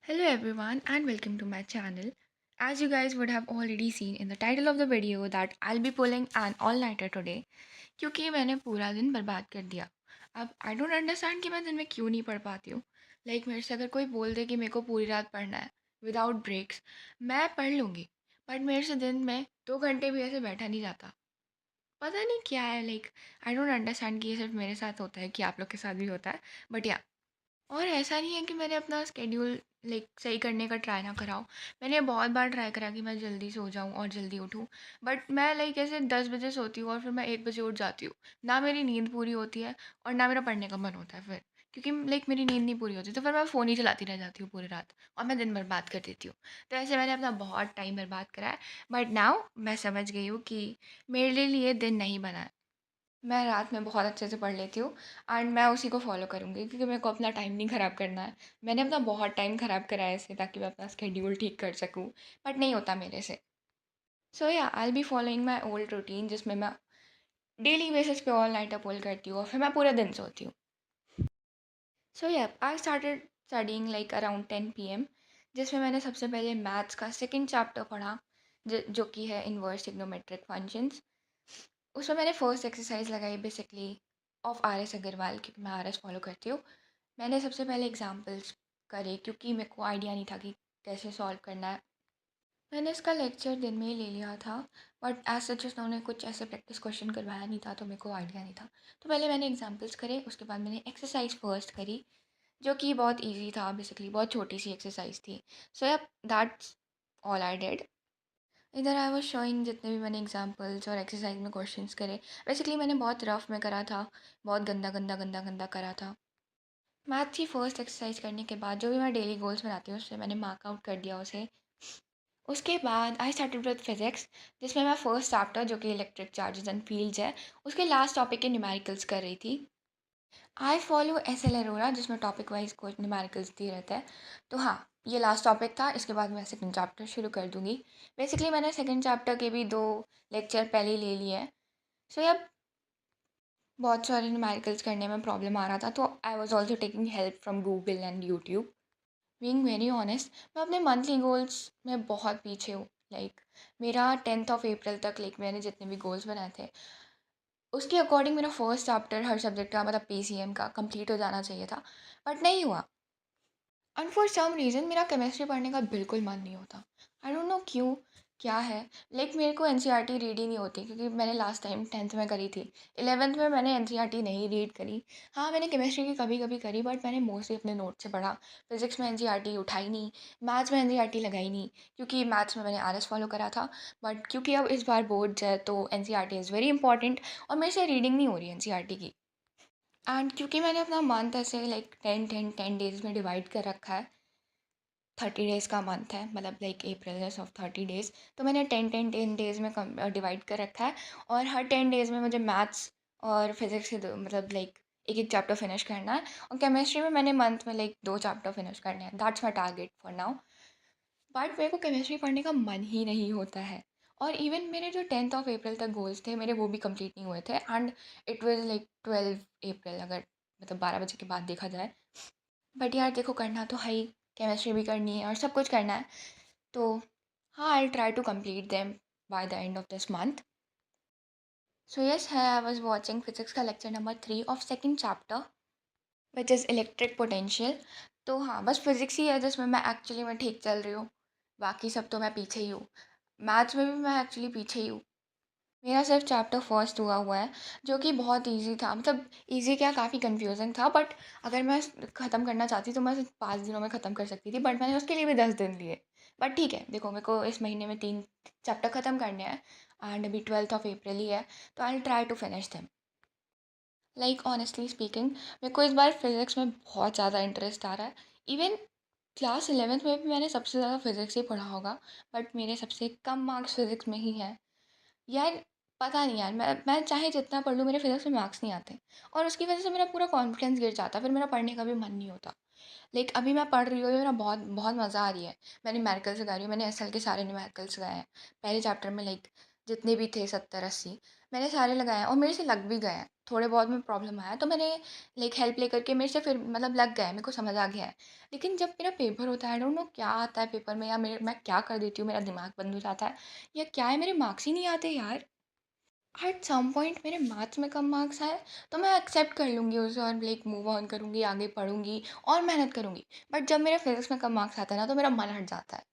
Hello everyone and welcome to my channel. As you guys would have already seen in the title of the video that I'll be pulling an all-nighter today क्योंकि मैंने पूरा दिन बर्बाद कर दिया। अब I don't understand कि मैं दिन में क्यों नहीं पढ़ पाती हूँ। मेरे से अगर कोई बोल दे कि मेरे को पूरी रात पढ़ना है विदाउट ब्रेक्स, मैं पढ़ लूँगी, बट मेरे से दिन में 2 घंटे भी ऐसे बैठा नहीं जाता। पता नहीं क्या है, आई डोंट अंडरस्टैंड कि ये सिर्फ मेरे साथ होता है कि आप लोग के साथ भी होता है, बट या। और ऐसा नहीं है कि मैंने अपना स्केड्यूल सही करने का ट्राई ना करा हो। मैंने बहुत बार ट्राई करा कि मैं जल्दी सो जाऊँ और जल्दी उठूँ, बट मैं ऐसे 10 बजे सोती हूँ और फिर मैं 1 बजे उठ जाती हूँ। ना मेरी नींद पूरी होती है और ना मेरा पढ़ने का मन होता है फिर, क्योंकि मेरी नींद नहीं पूरी होती, तो फिर मैं फ़ोन ही चलाती रह जाती हूँ पूरी रात और मैं दिन बर्बाद कर देती हूँ। तो ऐसे मैंने अपना बहुत टाइम बर्बाद करा है, बट नाउ मैं समझ गई हूँ कि मेरे लिए दिन नहीं बना है। मैं रात में बहुत अच्छे से पढ़ लेती हूँ एंड मैं उसी को फ़ॉलो करूँगी क्योंकि मेरे को अपना टाइम नहीं ख़राब करना है। मैंने अपना बहुत टाइम ख़राब करा है ऐसे ताकि मैं अपना स्केड्यूल ठीक कर सकूँ, बट नहीं होता मेरे से। सो या आई will be following my old routine जिसमें मैं डेली बेसिस पे ऑल नाइटर पुल करती हूँ और फिर मैं पूरे दिन सोती हूँ। सो या I started studying around 10 PM, जिसमें मैंने सबसे पहले मैथ्स का सेकंड चैप्टर पढ़ा, जो कि है इनवर्स ट्रिग्नोमेट्रिक फंक्शंस। उसमें मैंने फर्स्ट एक्सरसाइज लगाई बेसिकली ऑफ RS अग्रवाल, क्योंकि मैं RS फॉलो करती हूँ। मैंने सबसे पहले एग्जांपल्स करे क्योंकि मेरे को आइडिया नहीं था कि कैसे सॉल्व करना है। मैंने इसका लेक्चर दिन में ही ले लिया था, बट एज सच उन्होंने कुछ ऐसे प्रैक्टिस क्वेश्चन करवाया नहीं था, तो मेरे को आइडिया नहीं था। तो पहले मैंने एग्जांपल्स करे, उसके बाद मैंने एक्सरसाइज फर्स्ट करी, जो कि बहुत ईजी था, बेसिकली बहुत छोटी सी एक्सरसाइज थी। सो या दैट्स ऑल आई डिड। इधर आई वाज शोइंग जितने भी मैंने एग्जांपल्स और एक्सरसाइज में क्वेश्चंस करे। बेसिकली मैंने बहुत रफ में करा था, बहुत गंदा गंदा गंदा गंदा करा था। मैथ की फ़र्स्ट एक्सरसाइज करने के बाद जो भी मैं डेली गोल्स बनाती हूँ उससे मैंने मार्क आउट कर दिया उसे। उसके बाद आई स्टार्टेड विद फिज़िक्स, जिसमें मैं फर्स्ट चैप्टर जो कि इलेक्ट्रिक चार्जेस एंड फील्ड्स है, उसके लास्ट टॉपिक के न्यूमेरिकल्स कर रही थी। आई फॉलो SL अरोरा, जिसमें टॉपिक वाइज कुछ न्यूमेरिकल्स दिए रहते हैं। तो हाँ, ये लास्ट टॉपिक था, इसके बाद मैं सेकंड चैप्टर शुरू कर दूँगी। बेसिकली मैंने सेकंड चैप्टर के भी 2 लेक्चर पहले ही ले लिए हैं। सो अब बहुत सारे न्यूमेरिकल्स करने में प्रॉब्लम आ रहा था, तो I was also taking help from Google and YouTube. Being very honest, मैं अपने मंथली गोल्स में बहुत पीछे हूँ। मेरा 10 अप्रैल तक मैंने जितने भी गोल्स बनाए थे उसके अकॉर्डिंग मेरा फर्स्ट चैप्टर हर सब्जेक्ट का, मतलब PCM का, कंप्लीट हो जाना चाहिए था, बट नहीं हुआ। एंड फॉर सम रीज़न मेरा केमिस्ट्री पढ़ने का बिल्कुल मन नहीं होता। आई डोंट नो क्यों, क्या है। मेरे को NCERT रीड ही नहीं होती, क्योंकि मैंने लास्ट टाइम 10th में करी थी। 11th में मैंने NCERT नहीं रीड करी। हाँ, मैंने केमिस्ट्री की कभी कभी करी, बट मैंने मोस्टली अपने नोट से पढ़ा। फिजिक्स में NCERT उठाई नहीं, मैथ्स में NCERT लगाई नहीं, क्योंकि मैथ्स में मैंने RS फॉलो करा था। बट क्योंकि अब इस बार बोर्ड्स है तो NCERT इज़ वेरी इंपॉर्टेंट और मेरे से रीडिंग नहीं हो रही NCERT की। एंड क्योंकि मैंने अपना मंथ ऐसे 10 डेज़ में डिवाइड कर रखा है, 30 डेज़ का मंथ है, मतलब अप्रैल ऑफ 30 डेज़, तो मैंने 10 10 10 डेज़ में डिवाइड कर रखा है। और हर 10 डेज़ में मुझे मैथ्स और फिजिक्स से एक एक चैप्टर फिनिश करना है। और केमिस्ट्री में मैंने मंथ में 2 चैप्टर फिनिश करने हैं। That's my target for now. But मेरे को केमिस्ट्री पढ़ने का मन ही नहीं होता है। और इवन मेरे जो 10 अप्रैल तक गोल्स थे मेरे, वो भी कंप्लीट नहीं हुए थे। एंड इट वाज 12 अप्रैल, अगर मतलब 12 बजे के बाद देखा जाए। बट यार देखो, करना तो है ही, केमिस्ट्री भी करनी है और सब कुछ करना है। तो हाँ, I try to complete them by the end of this month. So yes है, आई वाज वाचिंग फिजिक्स का lecture number 3 of second chapter, which is electric potential. तो हाँ, बस फिजिक्स ही है जिसमें मैं एक्चुअली में ठीक चल रही हूँ, बाकी सब तो मैं पीछे ही हूँ। मैथ्स में भी मैं एक्चुअली पीछे ही हूँ। मेरा सिर्फ चैप्टर फर्स्ट हुआ है, जो कि बहुत इजी था, मतलब इजी क्या, काफ़ी कंफ्यूजिंग था। बट अगर मैं ख़त्म करना चाहती तो मैं सिर्फ 5 दिनों में ख़त्म कर सकती थी, बट मैंने उसके लिए भी 10 दिन लिए। बट ठीक है, देखो, मेरे को इस महीने में 3 चैप्टर ख़त्म करने हैं एंड अभी 12 अप्रैल ही है, तो I try to finish them. Honestly speaking, मेरे को इस बार फिज़िक्स में बहुत ज़्यादा इंटरेस्ट आ रहा है। इवन क्लास 11th में भी मैंने सबसे ज़्यादा फिज़िक्स ही पढ़ा होगा, बट मेरे सबसे कम मार्क्स फिज़िक्स में ही हैं। यार पता नहीं यार, मैं चाहे जितना पढ़ लूँ, मेरे फिज़िक्स में मार्क्स नहीं आते और उसकी वजह से मेरा पूरा कॉन्फिडेंस गिर जाता है, फिर मेरा पढ़ने का भी मन नहीं होता। अभी मैं पढ़ रही हूँ, मेरा बहुत बहुत मज़ा आ रही है। मैं न्यूमेरिकल्स लगा रही हूँ, मैंने SL के सारे न्यूमेरिकल्स लगाए हैं। पहले चैप्टर में जितने भी थे 70-80 मैंने सारे लगाए हैं और मेरे से लग भी गए हैं। थोड़े बहुत में प्रॉब्लम आया तो मैंने हेल्प लेकर के मेरे से फिर लग गए हैं, मेरे को समझ आ गया है। लेकिन जब मेरा पेपर होता है, आई डोंट नो क्या आता है पेपर में, या मैं क्या कर देती हूँ, मेरा दिमाग बंद हो जाता है या क्या है, मेरे मार्क्स ही नहीं आते यार। एट सम पॉइंट मेरे मैथ्स में कम मार्क्स आए तो मैं एक्सेप्ट कर लूँगी उसे और मूव ऑन करूँगी, आगे पढ़ूँगी और मेहनत करूँगी। बट जब मेरे फिज़िक्स में कम मार्क्स आते हैं ना तो मेरा मन हट जाता है।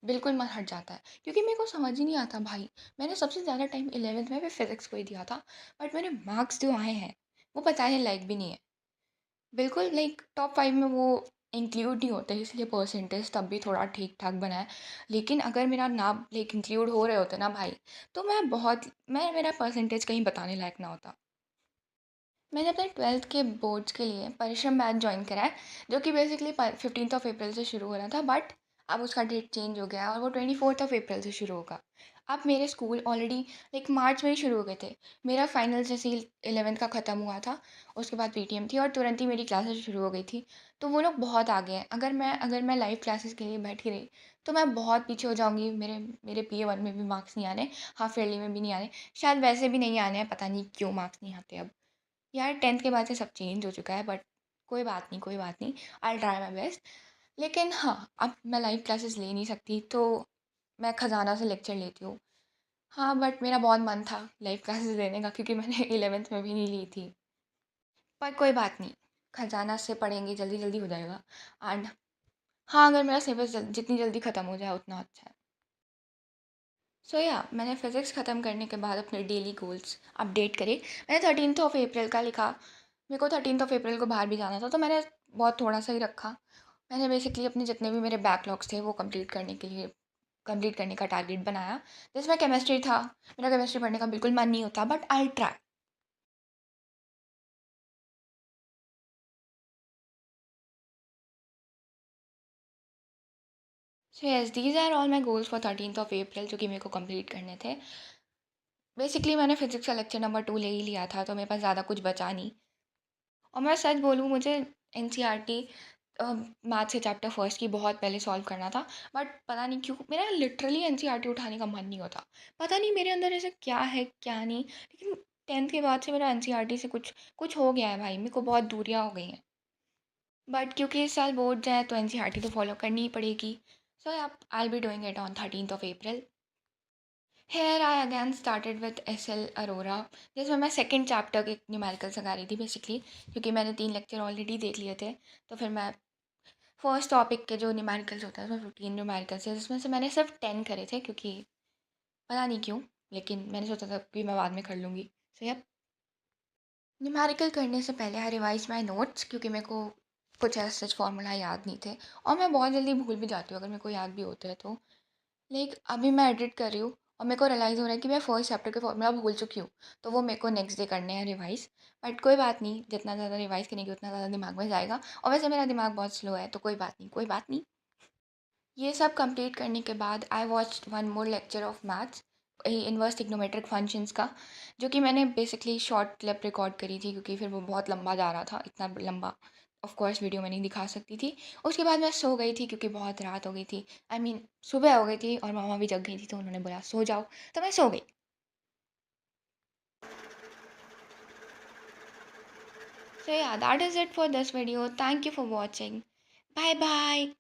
बिल्कुल मन हट जाता है क्योंकि मेरे को समझ ही नहीं आता भाई। मैंने सबसे ज़्यादा टाइम 11th में भी फिज़िक्स को ही दिया था, बट मेरे मार्क्स जो आए हैं वो बताने लायक भी नहीं है। बिल्कुल टॉप 5 में वो इंक्लूड नहीं होते, इसलिए परसेंटेज तब भी थोड़ा ठीक-ठाक बना है। लेकिन अगर मेरा नाम इंक्लूड हो रहे होते ना भाई, तो मैं मेरा परसेंटेज कहीं बताने लायक ना होता। मैंने अपने 12th के बोर्ड्स के लिए परिश्रम बैच जॉइन करा है, जो कि बेसिकली 15th ऑफ अप्रैल से शुरू हो रहा था, बट अब उसका डेट चेंज हो गया है और वो 24th ऑफ अप्रैल से शुरू होगा। अब मेरे स्कूल ऑलरेडी मार्च में ही शुरू हो गए थे। मेरा फाइनल जैसे ही 11th का ख़त्म हुआ था, उसके बाद पीटीएम थी और तुरंत ही मेरी क्लासेस शुरू हो गई थी। तो वो लोग बहुत आगे हैं। अगर मैं लाइव क्लासेस के लिए बैठी रही, तो मैं बहुत पीछे हो जाऊँगी। मेरे मेरे पीए 1 में भी मार्क्स नहीं आने, हाफ ईयरली में भी नहीं आने, शायद वैसे भी नहीं आने हैं, पता नहीं क्यों मार्क्स नहीं आते अब। यार 10th के बाद से सब चेंज हो चुका है, बट कोई बात नहीं, कोई बात नहीं। आई विल ट्राई माय बेस्ट। लेकिन हाँ, अब मैं लाइव क्लासेस ले नहीं सकती, तो मैं खजाना से लेक्चर लेती हूँ। हाँ, बट मेरा बहुत मन था लाइव क्लासेस लेने का क्योंकि मैंने 11th में भी नहीं ली थी। पर कोई बात नहीं, खजाना से पढ़ेंगे, जल्दी-जल्दी हो जाएगा। एंड हाँ, अगर मेरा सिलेबस जितनी जल्दी ख़त्म हो जाए उतना अच्छा है। सो या मैंने फ़िज़िक्स ख़त्म करने के बाद अपने डेली गोल्स अपडेट करे। मैंने 13th ऑफ अप्रैल का लिखा। मेरे को 13th ऑफ अप्रैल को बाहर भी जाना था, तो मैंने बहुत थोड़ा-सा ही रखा। मैंने बेसिकली अपने जितने भी मेरे बैकलॉग्स थे वो कंप्लीट करने का टारगेट बनाया। जिसमें केमिस्ट्री था। मेरा केमिस्ट्री पढ़ने का बिल्कुल मन नहीं होता, but I will try. So yes, these are all my goals for 13th of April, जो कि मेरे को कंप्लीट करने थे। बेसिकली मैंने फ़िज़िक्स का लेक्चर नंबर 2 ले ही लिया था, तो मेरे पास ज़्यादा कुछ बचा नहीं। और मैं सच बोलूँ, मुझे एनसीईआरटी मैथ्स के चैप्टर फर्स्ट की बहुत पहले सॉल्व करना था, बट पता नहीं क्यों मेरा लिटरली एनसीईआरटी उठाने का मन नहीं होता। पता नहीं मेरे अंदर ऐसा क्या है क्या नहीं, लेकिन 10th के बाद से मेरा एनसीईआरटी से कुछ कुछ हो गया है भाई, मेरे को बहुत दूरियाँ हो गई हैं। बट क्योंकि इस साल बोर्ड है तो एनसीईआरटी तो फॉलो करनी ही पड़ेगी। So I will be doing it on 13th of April. Here I again started with S L Arora, जिसमें मैं सेकेंड चैप्टर के न्यूमेरिकल्स लगा रही थी बेसिकली, क्योंकि मैंने 3 लेक्चर ऑलरेडी देख लिए थे। तो फिर मैं फर्स्ट टॉपिक के जो न्यूमेरिकल्स होता है उसमें 15 न्यूमेरिकल्स है, जिसमें से मैंने सिर्फ 10 करे थे, क्योंकि पता नहीं क्यों, लेकिन मैंने सोचा था कि मैं बाद में कर लूँगी। सो यप, न्यूमेरिकल करने से पहले आई रिवाइज माई नोट्स, क्योंकि मेरे को कुछ ऐसे सच फार्मूला याद नहीं थे और मैं बहुत जल्दी भूल भी जाती हूँ अगर मेरे को याद भी होते हैं तो। अभी मैं एडिट कर रही हूँ और मेरे को रियलाइज़ हो रहा है कि मैं फर्स्ट चैप्टर के फॉर्मूला भूल चुकी हूँ, तो वो मेरे को नेक्स्ट डे करने हैं रिवाइज़। बट कोई बात नहीं, जितना ज़्यादा रिवाइज़ करेंगे उतना ज़्यादा दिमाग में जाएगा, और वैसे मेरा दिमाग बहुत स्लो है, तो कोई बात नहीं, कोई बात नहीं। ये सब कंप्लीट करने के बाद I watched one more lecture of maths, inverse trigonometric functions का, जो कि मैंने बेसिकली शॉर्ट क्लिप रिकॉर्ड करी थी, क्योंकि फिर वो बहुत लंबा जा रहा था, इतना लंबा ऑफ कोर्स वीडियो में नहीं दिखा सकती थी। उसके बाद मैं सो गई थी क्योंकि बहुत रात हो गई थी, आई मीन सुबह हो गई थी और मामा भी जग गई थी, तो उन्होंने बोला सो जाओ, तो मैं सो गई। So yeah that is it for this video, thank you for watching, bye bye.